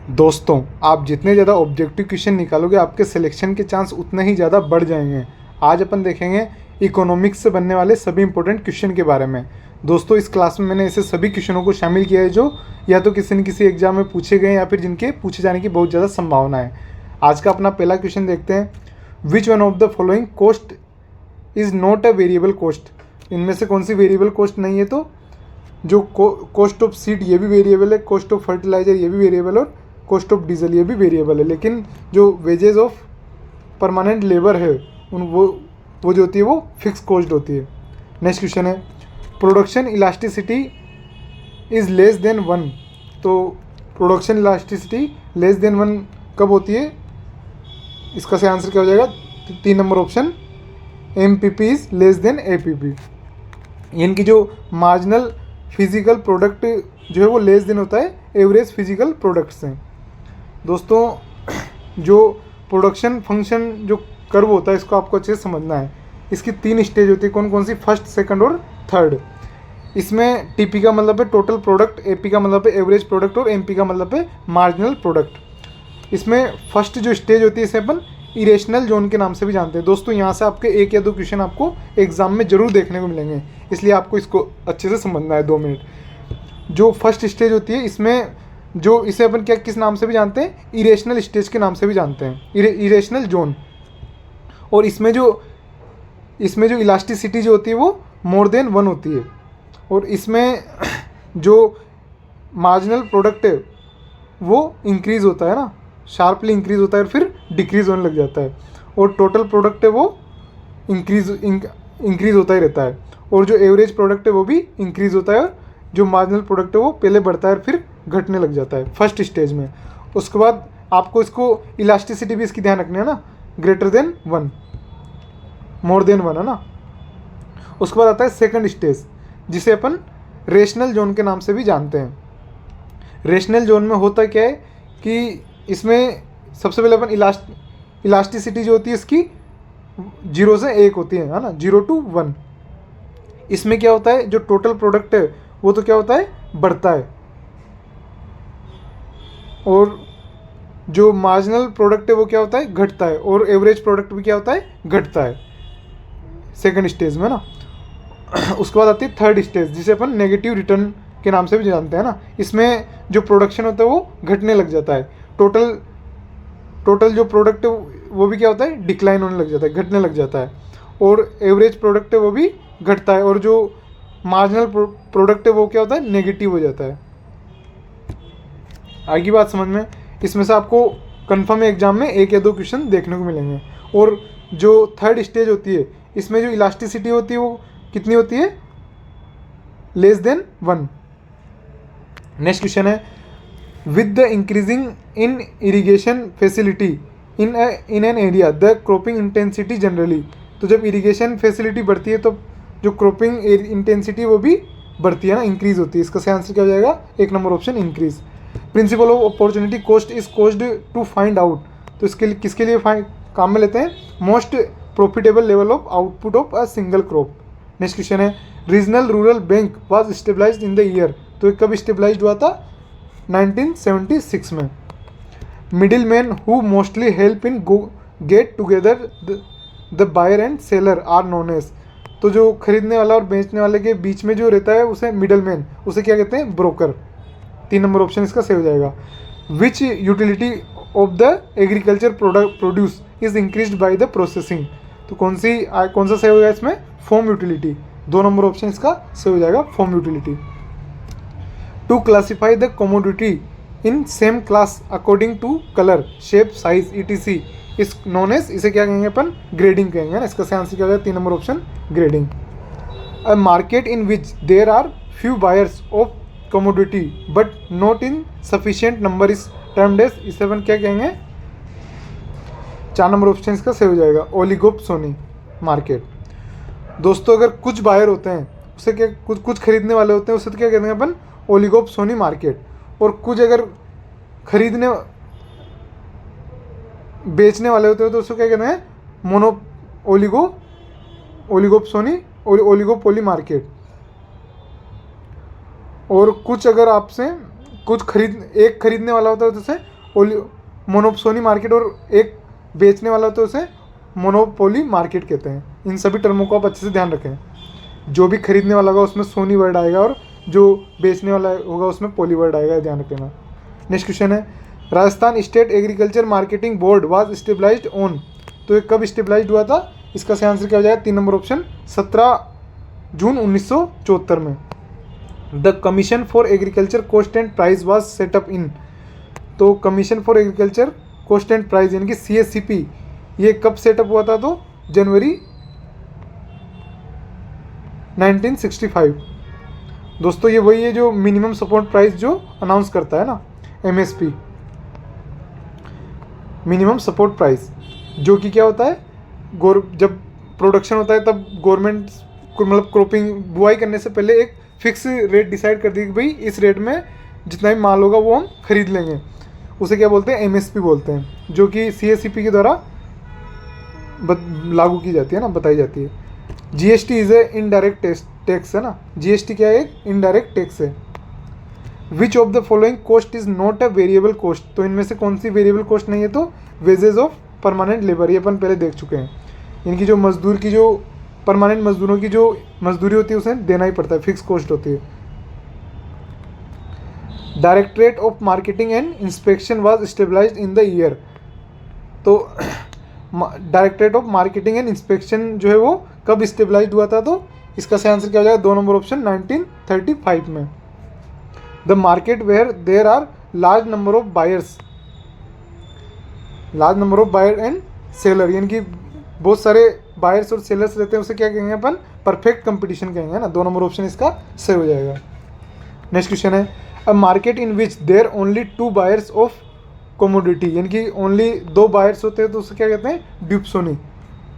दोस्तों, आप जितने ज़्यादा ऑब्जेक्टिव क्वेश्चन निकालोगे आपके सिलेक्शन के चांस उतने ही ज़्यादा बढ़ जाएंगे। आज अपन देखेंगे इकोनॉमिक्स से बनने वाले सभी इंपॉर्टेंट क्वेश्चन के बारे में। दोस्तों, इस क्लास में मैंने ऐसे सभी क्वेश्चनों को शामिल किया है जो या तो किसी न किसी एग्जाम में पूछे गए या फिर जिनके पूछे जाने की बहुत ज़्यादा संभावना है। आज का अपना पहला क्वेश्चन देखते हैं। Which one of the following cost is not a variable cost. इनमें से कौन सी वेरिएबल कॉस्ट नहीं है? तो जो कॉस्ट ऑफ सीड ये भी वेरिएबल है, कॉस्ट ऑफ फर्टिलाइजर ये भी वेरिएबल और कॉस्ट ऑफ डीजल ये भी वेरिएबल है। लेकिन जो वेजेस ऑफ परमानेंट लेबर है वो जो होती है वो फिक्स कॉस्ट होती है। नेक्स्ट क्वेश्चन है, production elasticity is less than 1। तो प्रोडक्शन इलास्टिसिटी लेस देन 1 कब होती है? इसका सही आंसर क्या हो जाएगा? 3 number option, MPP is less than APP। इनकी जो मार्जिनल फिजिकल प्रोडक्ट जो है वो लेस देन होता है एवरेज फिजिकल प्रोडक्ट से। दोस्तों, जो प्रोडक्शन फंक्शन जो कर्व होता है इसको आपको अच्छे से समझना है। इसकी 3 स्टेज होती है। कौन कौन सी? फर्स्ट, सेकंड और थर्ड। इसमें TP का मतलब है टोटल प्रोडक्ट, AP का मतलब है एवरेज प्रोडक्ट और MP का मतलब है मार्जिनल प्रोडक्ट। इसमें फर्स्ट जो स्टेज होती है इसे अपन इरेशनल जोन के नाम से भी जानते हैं। दोस्तों, यहाँ से आपके 1 या 2 क्वेश्चन आपको एग्जाम में जरूर देखने को मिलेंगे, इसलिए आपको इसको अच्छे से समझना है। 2 मिनट। जो फर्स्ट स्टेज होती है इसमें जो इसे अपन क्या किस नाम से भी जानते हैं? इरेशनल स्टेज के नाम से भी जानते हैं, इरेशनल जोन। और इसमें जो इलास्टिसिटी जो होती है वो मोर देन 1 होती है। और इसमें जो मार्जिनल प्रोडक्ट है वो इंक्रीज़ होता है ना, शार्पली इंक्रीज़ होता है और फिर डिक्रीज़ होने लग जाता है। और टोटल प्रोडक्ट है वो इंक्रीज़ होता ही रहता है। और जो एवरेज प्रोडक्ट है वो भी इंक्रीज़ होता है और जो मार्जिनल प्रोडक्ट है वो पहले बढ़ता है और फिर घटने लग जाता है फर्स्ट स्टेज में। उसके बाद आपको इसको इलास्टिसिटी भी इसकी ध्यान रखनी है ना, ग्रेटर देन 1, मोर देन 1 है ना। उसके बाद आता है सेकंड स्टेज जिसे अपन रेशनल जोन के नाम से भी जानते हैं। रेशनल जोन में होता क्या है कि इसमें सबसे पहले अपन इलास्टिसिटी जो होती है इसकी 0 से 1 होती है ना, 0 to 1। इसमें क्या होता है, जो टोटल प्रोडक्ट है वो तो क्या होता है, बढ़ता है। और जो मार्जिनल प्रोडक्ट है वो क्या होता है, घटता है। और एवरेज प्रोडक्ट भी क्या होता है, घटता है सेकंड स्टेज में ना। उसके बाद आती है थर्ड स्टेज जिसे अपन नेगेटिव रिटर्न के नाम से भी जानते हैं ना। इसमें जो प्रोडक्शन होता है वो घटने लग जाता है। टोटल जो प्रोडक्ट है वो भी क्या होता है, डिक्लाइन होने लग जाता है, घटने लग जाता है। और एवरेज प्रोडक्ट है वो भी घटता है। और जो मार्जिनल प्रोडक्ट है वो क्या होता है, नेगेटिव हो जाता है। आगे बात समझ में। इसमें से आपको कंफर्म एग्जाम में 1 या 2 क्वेश्चन देखने को मिलेंगे। और जो थर्ड स्टेज होती है इसमें जो इलास्टिसिटी होती है वो कितनी होती है, लेस देन 1। नेक्स्ट क्वेश्चन है, with the increasing in irrigation facility in an area the cropping intensity generally. तो जब इरिगेशन फैसिलिटी बढ़ती है तो जो क्रॉपिंग इंटेंसिटी वो भी बढ़ती है ना, इंक्रीज होती है। इसका सही आंसर क्या हो जाएगा? 1 number option, increase. Principle of opportunity cost is cost to find out. तो इसके लिए किसके लिए काम में लेते हैं? Most profitable level of output of a single crop. Next question है, regional rural bank was stabilised in the year. तो ये कब स्टेबलाइज्ड हुआ था? 1976 में। Middle man who mostly help in get together the buyer and seller are known as. तो जो खरीदने वाला और बेचने वाले के बीच में जो रहता है उसे मिडिल मैन, उसे क्या कहते हैं? ब्रोकर। 3 नंबर ऑप्शन इसका सही हो जाएगा। Which utility of the agriculture produce is increased by the processing. तो कौन सा सही होगा इसमें? Form utility. 2 नंबर ऑप्शन इसका सही हो जाएगा, form utility. To classify the commodity in same class according to colour, shape, size ETC is known as, इसे क्या कहेंगे अपन? ग्रेडिंग कहेंगे ना। इसका सही आंसर क्या हो जाएगा? 3 number option, grading. A market in which there are few buyers of commodity but not in sufficient number is termed as, इसे अपन क्या कहेंगे? 4 नंबर ऑप्शन इसका सही हो जाएगा, ओलिगोपसोनी मार्केट। दोस्तों, अगर कुछ बायर होते हैं उसे क्या, कुछ खरीदने वाले होते हैं उसे तो क्या कहते हैं अपन? ओलिगोपसोनी मार्केट। और कुछ अगर बेचने वाले होते हैं तो उसको क्या कहते हैं? Oligopoly market. और कुछ अगर आपसे एक खरीदने वाला होता है तो उसे मोनोपोली मार्केट, और एक बेचने वाला तो उसे मोनोपोली मार्केट कहते हैं। इन सभी टर्मों को आप अच्छे से ध्यान रखें। जो भी खरीदने वाला होगा उसमें सोनी वर्ड आएगा, और जो बेचने वाला होगा उसमें पोली वर्ड आएगा, ध्यान रखना। नेक्स्ट क्वेश्चन है, Rajasthan state agriculture marketing board was stabilised on, तो ये कब स्टेबलाइज्ड हुआ था? इसका सही आंसर क्या हो जाएगा? 3 नंबर ऑप्शन, 17 जून 1974 में। The commission for agriculture cost and price was set up in, तो commission for agriculture cost and price यानी कि CSCP, ये कब सेटअप हुआ था? तो जनवरी 1965। दोस्तों ये वही है जो मिनिमम सपोर्ट प्राइस जो अनाउंस करता है ना, MSP, मिनिमम सपोर्ट प्राइस, जो कि क्या होता है, जब प्रोडक्शन होता है तब गवर्नमेंट को मतलब क्रॉपिंग बुआई करने से पहले एक फिक्स रेट डिसाइड कर दी कि भाई इस रेट में जितना भी माल होगा वो हम खरीद लेंगे, उसे क्या बोलते हैं? MSP बोलते हैं, जो कि CSCP के द्वारा लागू की जाती है ना, बताई जाती है। GST is a indirect tax है ना, GST क्या है? एक इनडायरेक्ट टैक्स है। Which of the following cost is not a variable cost, तो इनमें से कौन सी वेरिएबल कॉस्ट नहीं है? तो वेजेज ऑफ परमानेंट लेबर, ये अपन पहले देख चुके हैं। इनकी जो मजदूर की जो परमानेंट मजदूरों की जो मजदूरी होती है उसे देना ही पड़ता है, फिक्स कॉस्ट होती है। Directorate of marketing and inspection was stabilised in the year, तो directorate of marketing and inspection जो है वो कब स्टेबलाइज्ड हुआ था? तो इसका सही आंसर क्या हो जाएगा? 2 नंबर ऑप्शन, 1935 में। The market where there are large number of buyers and seller, यानी कि बहुत सारे बायर्स और सेलर्स रहते हैं, उसे क्या कहेंगे अपन? परफेक्ट कंपटीशन कहेंगे ना। 2 नंबर ऑप्शन इसका सही हो जाएगा। नेक्स्ट क्वेश्चन है, a market in which there only 2 buyers of commodity, यानी कि ओनली 2 बायर्स होते हैं तो उसे क्या कहते हैं? ड्यूपसोनी।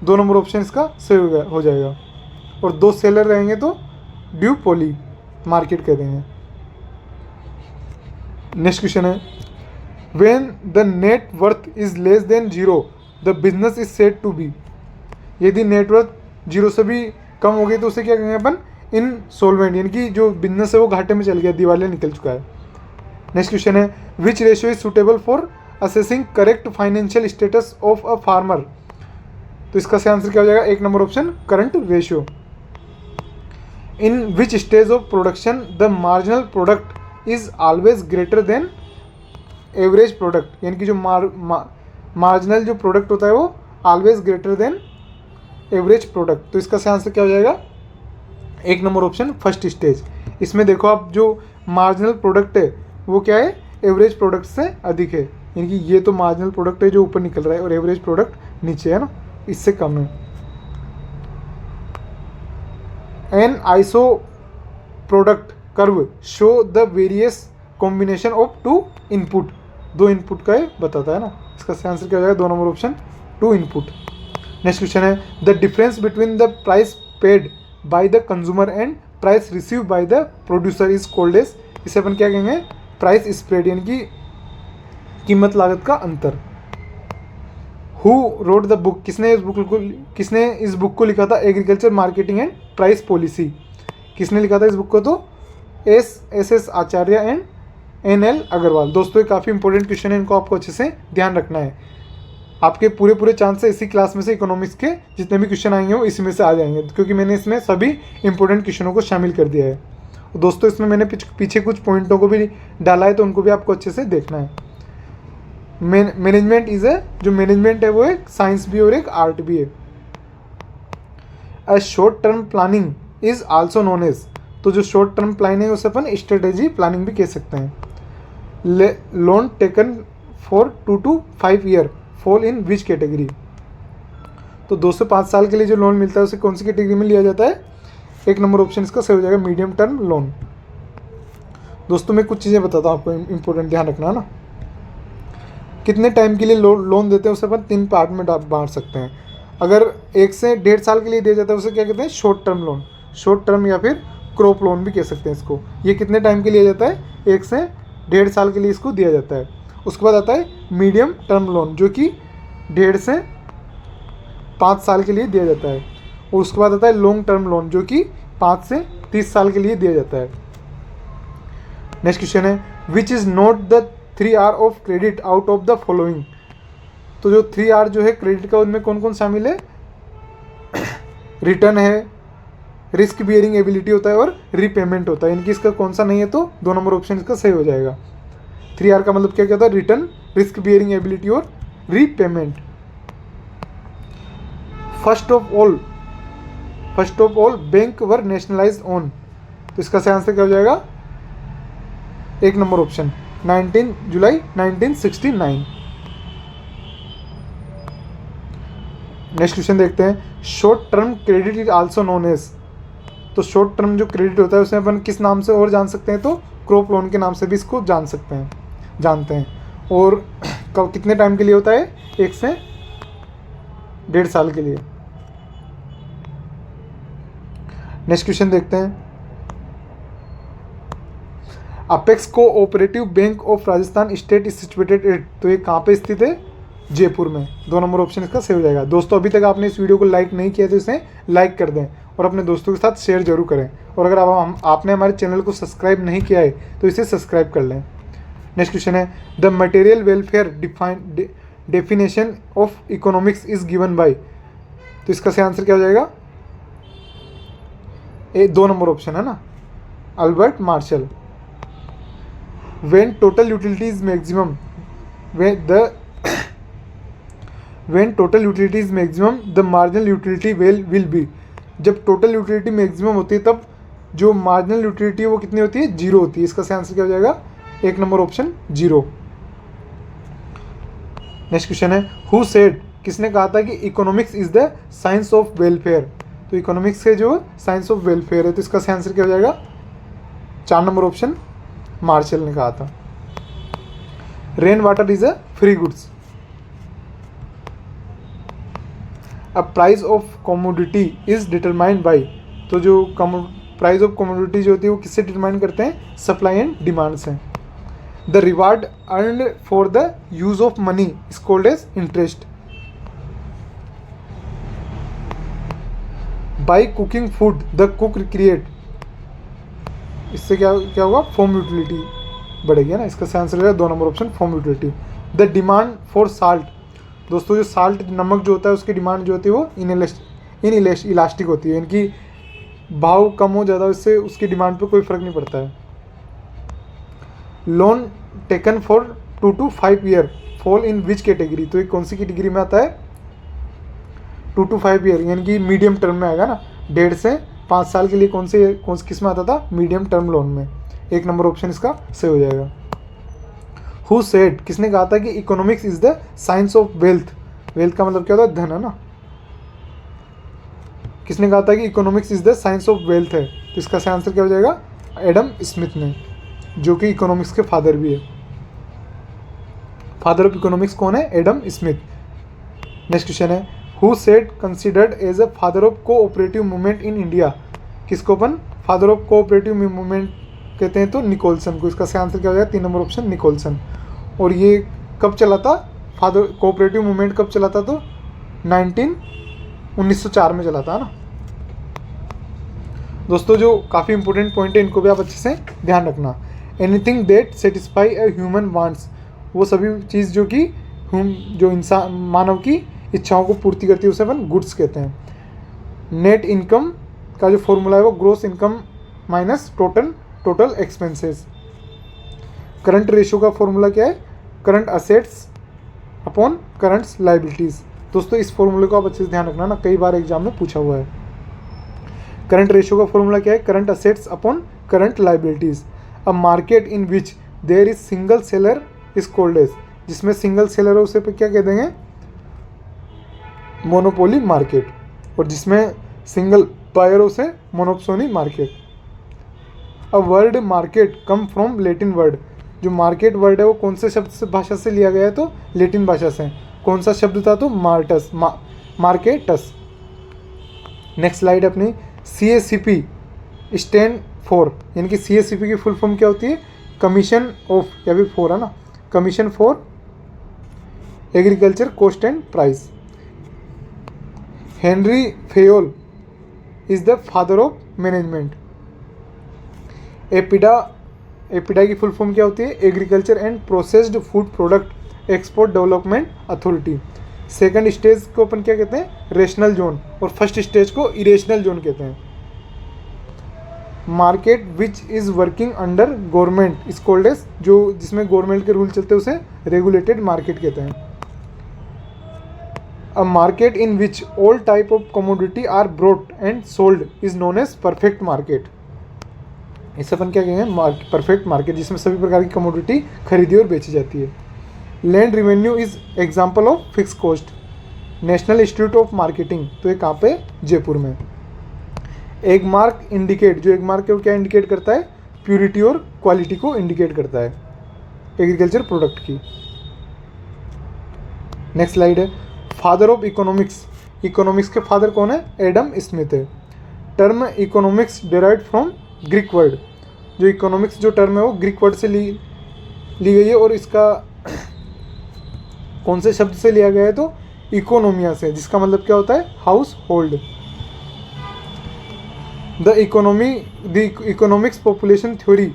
2 नंबर ऑप्शन इसका सही हो जाएगा। और 2 सेलर रहेंगे तो ड्यूपोली मार्केट कह देंगे। नेक्स्ट क्वेश्चन है, when the net worth is less than 0 the business is said to be, यदि नेटवर्थ 0 से भी कम हो गई तो उसे क्या कहेंगे अपन? इनसॉल्वेंट, यानी कि जो बिजनेस है वो घाटे में चल गया, दिवालिया निकल चुका है। नेक्स्ट क्वेश्चन है, विच ratio is suitable for assessing correct financial status of a farmer, तो इसका सही आंसर क्या हो जाएगा? 1 number option, current ratio. In which stage of production the marginal product is always greater than average product, यानी कि जो मार्जिनल जो प्रोडक्ट होता है वो always greater than average product, तो इसका सही आंसर क्या हो जाएगा? 1 नंबर ऑप्शन, फर्स्ट स्टेज। इसमें देखो आप, जो मार्जिनल प्रोडक्ट है वो क्या है? एवरेज प्रोडक्ट से अधिक है, यानी कि ये तो मार्जिनल प्रोडक्ट है जो ऊपर निकल रहा है और एवरेज प्रोडक्ट नीचे है ना, इससे कम है। An iso product curve show the various combination of 2 input, 2 input का ये बताता है ना, इसका सही आंसर क्या हो जाएगा? 2 number option, 2 input. Next question है, the difference between the price paid by the consumer and price receive by the producer is called as, इसे अपन क्या कहेंगे? प्राइस स्प्रेड, यानी कि कीमत लागत का अंतर। हु रोड द बुक, किसने इस बुक को लिखा था? Agriculture marketing and price policy, किसने लिखा था इस बुक को? तो S Acharya and NL Agarwal. दोस्तों ये काफ़ी इंपॉर्टेंट क्वेश्चन है, इनको आपको अच्छे से ध्यान रखना है। आपके पूरे चांस से इसी क्लास में से इकोनॉमिक्स के जितने भी क्वेश्चन आएंगे वो इसी में से आ जाएंगे, क्योंकि मैंने इसमें सभी इंपॉर्टेंट क्वेश्चनों को शामिल कर दिया है। दोस्तों इसमें मैंने पीछे कुछ पॉइंटों को भी डाला है, तो उनको भी आपको अच्छे से देखना है। मैनेजमेंट जो मैनेजमेंट है वो एक साइंस भी और एक आर्ट भी है। A short term planning is also known as, तो जो शॉर्ट टर्म प्लानिंग है उसे अपन स्ट्रेटेजी प्लानिंग भी कह सकते हैं। Loan taken for 2 to 5 year fall in which category, तो 2 से 5 साल के लिए जो लोन मिलता है उसे कौन सी कैटेगरी में लिया जाता है? 1 नंबर ऑप्शन इसका सही हो जाएगा, मीडियम टर्म लोन। दोस्तों मैं कुछ चीज़ें बताता हूँ आपको, इंपॉर्टेंट ध्यान रखना ना। कितने टाइम के लिए लोन देते हैं उसे अपन 3 पार्ट में बांट सकते हैं। अगर 1 से 1.5 साल के लिए दिया जाता है उसे क्या कहते हैं? Short term loan, short term या फिर क्रॉप लोन भी कह सकते हैं इसको। ये कितने टाइम के लिए जाता है? 1 से 1.5 साल के लिए इसको दिया जाता है। उसके बाद आता है मीडियम टर्म लोन, जो कि 1.5 से 5 साल के लिए दिया जाता है। और उसके बाद आता है लॉन्ग टर्म लोन, जो कि 5 से 30 साल के लिए दिया जाता है। नेक्स्ट क्वेश्चन है, which is not the 3R of credit out of the following. तो जो 3R जो है क्रेडिट का, उनमें कौन कौन शामिल है? रिटर्न है, रिस्क बियरिंग एबिलिटी होता है और रीपेमेंट होता है। इनकी इसका कौन सा नहीं है तो 2 नंबर ऑप्शन इसका सही हो जाएगा। 3R का मतलब क्या क्या होता है? रिटर्न, रिस्क बियरिंग एबिलिटी और repayment. First of all bank were nationalized on, तो इसका सही आंसर क्या हो जाएगा? 1 नंबर ऑप्शन 19 जुलाई 1969। नेक्स्ट क्वेश्चन देखते हैं। Short term credit is also known as, तो शॉर्ट टर्म जो क्रेडिट होता है उसे अपन किस नाम से और जान सकते हैं? तो क्रॉप लोन के नाम से भी इसको जानते हैं। और कब कितने टाइम के लिए होता है? 1 से 1.5 साल के लिए। नेक्स्ट क्वेश्चन देखते हैं। Apex cooperative bank of Rajasthan state is situated at, तो ये कहाँ पे स्थित है? जयपुर में। 2 नंबर ऑप्शन इसका सही हो जाएगा। दोस्तों अभी तक आपने इस वीडियो को लाइक नहीं किया तो इसे लाइक कर दें और अपने दोस्तों के साथ शेयर जरूर करें। और अगर आपने हमारे चैनल को सब्सक्राइब नहीं किया है तो इसे सब्सक्राइब कर लें। नेक्स्ट क्वेश्चन है। The material welfare definition of economics is given by, तो इसका सही आंसर क्या हो जाएगा? 2 नंबर ऑप्शन है ना, Albert Marshall. when total utility is maximum the marginal utility will be, जब टोटल यूटिलिटी मैक्सिमम होती है तब जो मार्जिनल यूटिलिटी है वो कितनी होती है? 0 होती है। इसका सही आंसर क्या हो जाएगा? 1 नंबर ऑप्शन 0। नेक्स्ट क्वेश्चन है। हु सेड, किसने कहा था कि economics is the science of welfare, तो इकोनॉमिक्स के जो साइंस ऑफ वेलफेयर है, तो इसका सही आंसर क्या हो जाएगा? 4 नंबर ऑप्शन मार्शल ने कहा था। Rain water is a free goods. A price of commodity is determined by, तो जो प्राइस ऑफ कमोडिटी जो होती है वो किससे डिटरमाइन करते हैं? सप्लाई एंड डिमांड से। The reward earned for the use of money is called as interest. By cooking food the cook create, इससे क्या होगा? फॉर्म यूटिलिटी बढ़ेगी ना। इसका सही आंसर है 2 number option form utility. The demand for salt, दोस्तों जो साल्ट नमक जो होता है उसकी डिमांड जो होती है वो इलास्टिक होती है। इनकी भाव कम हो ज़्यादा इससे उसकी डिमांड पे कोई फर्क नहीं पड़ता है। Loan taken for 2 to 5 year fall in which category, तो ये कौन सी कैटेगरी में आता है? 2 to 5 ईयर यानी कि मीडियम टर्म में आएगा ना। 1.5 से 5 साल के लिए कौन सी किस में आता था? मीडियम टर्म लोन में। 1 नंबर ऑप्शन इसका सही हो जाएगा। हु सेड, किसने कहा था कि economics is the science of wealth, wealth का मतलब क्या होता है? धन है ना। किसने कहा था कि economics is the science of wealth है, तो इसका सही आंसर क्या हो जाएगा? एडम स्मिथ ने, जो कि इकोनॉमिक्स के फादर भी है। फादर ऑफ इकोनॉमिक्स कौन है? Adam Smith. नेक्स्ट क्वेश्चन है। Who said considered as a father of cooperative movement in India, किसको अपन फादर ऑफ कोऑपरेटिव मूवमेंट कहते हैं? तो निकोलसन को। इसका सही आंसर क्या हो जाएगा? 3 नंबर ऑप्शन निकोलसन। और ये कब चला था? फादर कोऑपरेटिव मूवमेंट कब चला था? तो 1904 में चला था ना। दोस्तों जो काफ़ी इंपॉर्टेंट पॉइंट है इनको भी आप अच्छे से ध्यान रखना। Anything that satisfy a human wants, वो सभी चीज़ जो कि जो इंसान मानव की इच्छाओं को पूर्ति करती है उसे अपन गुड्स कहते हैं। नेट इनकम का जो फॉर्मूला है वो gross income minus total expenses. Current ratio का फॉर्मूला क्या है? Current assets upon current liabilities. दोस्तों इस फॉर्मूले को आप अच्छे से ध्यान रखना ना, कई बार एग्जाम में पूछा हुआ है। करंट रेशियो का फॉर्मूला क्या है? Current assets upon current liabilities. A market in which there is single seller is called as, जिसमें सिंगल सेलर है उसे क्या कह देंगे? Monopoly market. और जिसमें सिंगल बायर उसे monopoly market. A word market come from Latin word, जो मार्केट वर्ड है वो कौन से शब्द से भाषा से लिया गया है? तो लेटिन भाषा से। कौन सा शब्द था? तो मार्टस, मार्केटस। नेक्स्ट स्लाइड अपनी। CACP स्टैंड फॉर, यानी कि CACP की फुल फॉर्म क्या होती है? कमीशन ऑफ, या भी फॉर है ना, commission for agriculture cost and price. Henry Fayol is the father of management. APEDA की फुल फॉर्म क्या होती है? Agriculture and processed food product export development authority. Second stage को अपन क्या कहते हैं? रेशनल जोन, और फर्स्ट स्टेज को इरेशनल जोन कहते हैं। Market which is working under government is called as, जो जिसमें गवर्नमेंट के रूल चलते हैं उसे रेगुलेटेड मार्केट कहते हैं। A market in which all type of commodity are brought and sold is known as perfect market. इसे अपन क्या कहेंगे? परफेक्ट मार्केट, जिसमें सभी प्रकार की कमोडिटी खरीदी और बेची जाती है। Land revenue is example of fix cost. National institute of marketing, तो ये कहाँ पे? जयपुर में। एग मार्क इंडिकेट, जो एग मार्क है वो क्या इंडिकेट करता है? प्यूरिटी और क्वालिटी को इंडिकेट करता है एग्रीकल्चर प्रोडक्ट की। नेक्स्ट स्लाइड है फादर ऑफ इकोनॉमिक्स। इकोनॉमिक्स के फादर कौन है? एडम स्मिथ है। Term economics derived from Greek word, जो इकोनॉमिक्स जो टर्म है वो ग्रीक वर्ड से ली गई है, और इसका कौन से शब्द से लिया गया है? तो इकोनोमिया से, जिसका मतलब क्या होता है? House hold. The economics population theory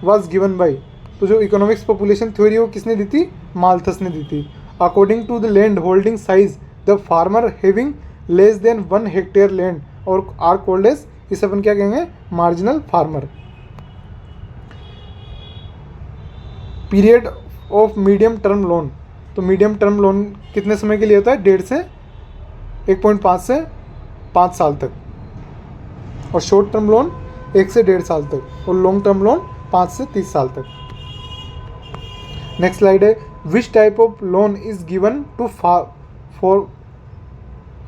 was given by, तो जो इकोनॉमिक्स पॉपुलेशन थ्योरी है वो किसने दी थी? माल्थस ने दी थी। According to the land holding size the farmer having less than 1 hectare land और आर कॉल्ड एज, इसे अपन क्या कहेंगे? Marginal farmer. Period of medium term loan, तो मीडियम टर्म लोन कितने समय के लिए होता है? 1.5 से 5 साल तक, और शॉर्ट टर्म लोन 1 से 1.5 साल तक, और लॉन्ग टर्म लोन 5 से 30 साल तक। नेक्स्ट स्लाइड है which type of loan is given to for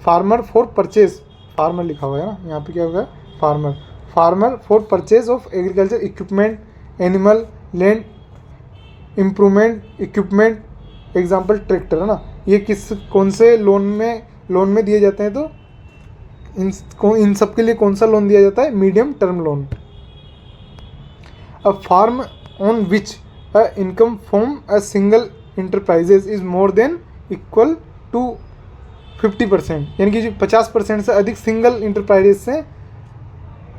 farmer for purchase. Farmer लिखा हुआ है ना, यहाँ पे क्या होगा? Farmer for purchase of agriculture equipment, animal, land improvement equipment, example tractor है ना। ये कौन से लोन में दिए जाते हैं? तो इन सब के लिए कौन सा लोन दिया जाता है? Medium term loan. A farm on which a income from a single enterprises is more than equal to 50%, यानी कि जो 50% से अधिक सिंगल इंटरप्राइजेज से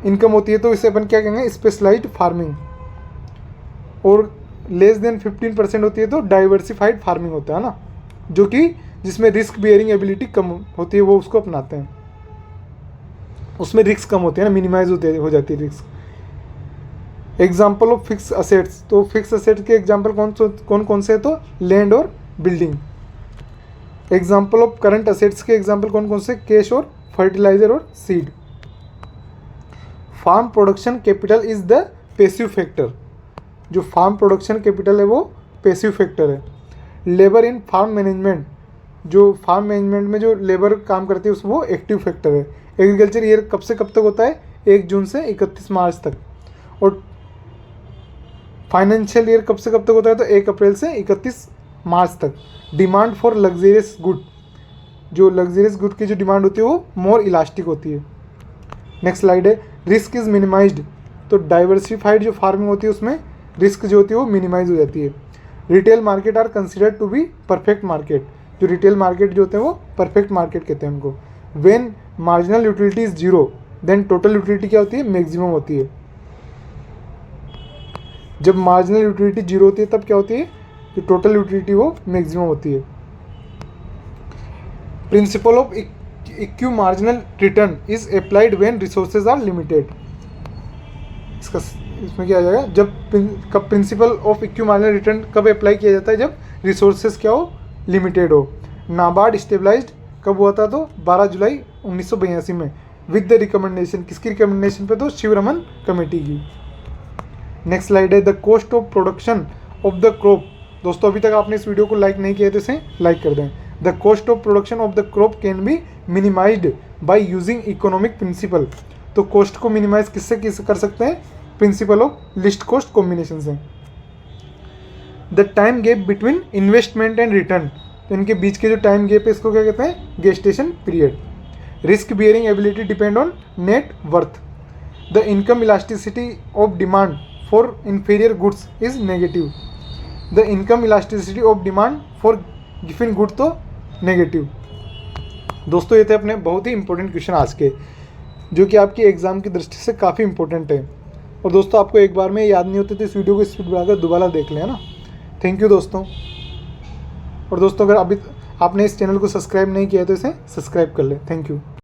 इनकम होती है तो इसे अपन क्या कहेंगे? Specialized farming. और लेस देन 15% होती है तो डाइवर्सिफाइड फार्मिंग होता है ना, जो कि जिसमें रिस्क बियरिंग एबिलिटी कम होती है वो उसको अपनाते हैं, उसमें रिस्क कम होते हैं ना, मिनिमाइज हो जाती है risk. Example of fix assets, तो फिक्स असेट्स के एग्जाम्पल कौन से है? तो लैंड और building. Example of current assets के एग्जाम्पल कौन से? कैश और फर्टिलाइजर और seed. Farm production capital is the passive factor, जो फार्म प्रोडक्शन कैपिटल है वो पैसिव फैक्टर है। लेबर इन फार्म मैनेजमेंट, जो फार्म मैनेजमेंट में जो लेबर काम करती है वो एक्टिव फैक्टर है। एग्रीकल्चर ईयर कब से कब तक होता है? 1 जून से 31 मार्च तक। और फाइनेंशियल ईयर कब से कब तक होता है? तो 1 अप्रैल से 31 मार्च तक। डिमांड फॉर लग्जरियस गुड, जो लग्जरियस गुड की जो डिमांड होती है वो मोर इलास्टिक होती है। नेक्स्ट स्लाइड है रिस्क इज मिनिमाइज्ड, तो डाइवर्सिफाइड जो फार्मिंग होती है उसमें रिस्क जो होती है वो मिनिमाइज हो जाती है। Retail market are considered to be perfect market, जो रिटेल मार्केट जो होते हैं वो परफेक्ट मार्केट कहते हैं उनको। When marginal utility is 0 then total utility क्या होती है? मैक्सिमम होती है। जब मार्जिनल यूटिलिटी 0 होती है तब क्या होती है? जो टोटल यूटिलिटी वो मैक्सिमम होती है। Principle of equi marginal return is applied when resources are limited. इसमें क्या आ जाएगा? कब principle of equi marginal return कब अप्लाई किया जाता है? जब रिसोर्सेज क्या हो? लिमिटेड हो। नाबार्ड स्टेबलाइज्ड कब हुआ था? तो 12 जुलाई 1982 में विद द रिकमेंडेशन, किसकी रिकमेंडेशन पे? तो शिवरमन कमेटी की। नेक्स्ट स्लाइड है the cost of production of the crop. दोस्तों अभी तक आपने इस वीडियो को लाइक नहीं किया तो इसे लाइक कर दें। The cost of production of the crop can be minimised by using economic principle. तो कॉस्ट को मिनिमाइज किससे कर सकते हैं? Principle of least cost combination से। The time gap between investment and return, तो इनके बीच के जो टाइम गैप है इसको क्या कहते हैं? Gestation period. Risk bearing ability depend on net worth. The income elasticity of demand for inferior goods is negative. The income elasticity of demand for given good तो नेगेटिव। दोस्तों ये थे अपने बहुत ही इंपॉर्टेंट क्वेश्चन आज के, जो कि आपकी एग्ज़ाम की दृष्टि से काफ़ी इंपॉर्टेंट है। और दोस्तों आपको एक बार में याद नहीं होते तो इस वीडियो को स्पीड बढ़ाकर दोबारा देख लें, है ना। थैंक यू दोस्तों। और दोस्तों अगर अभी आपने इस चैनल को सब्सक्राइब नहीं किया है तो इसे सब्सक्राइब कर लें। Thank you.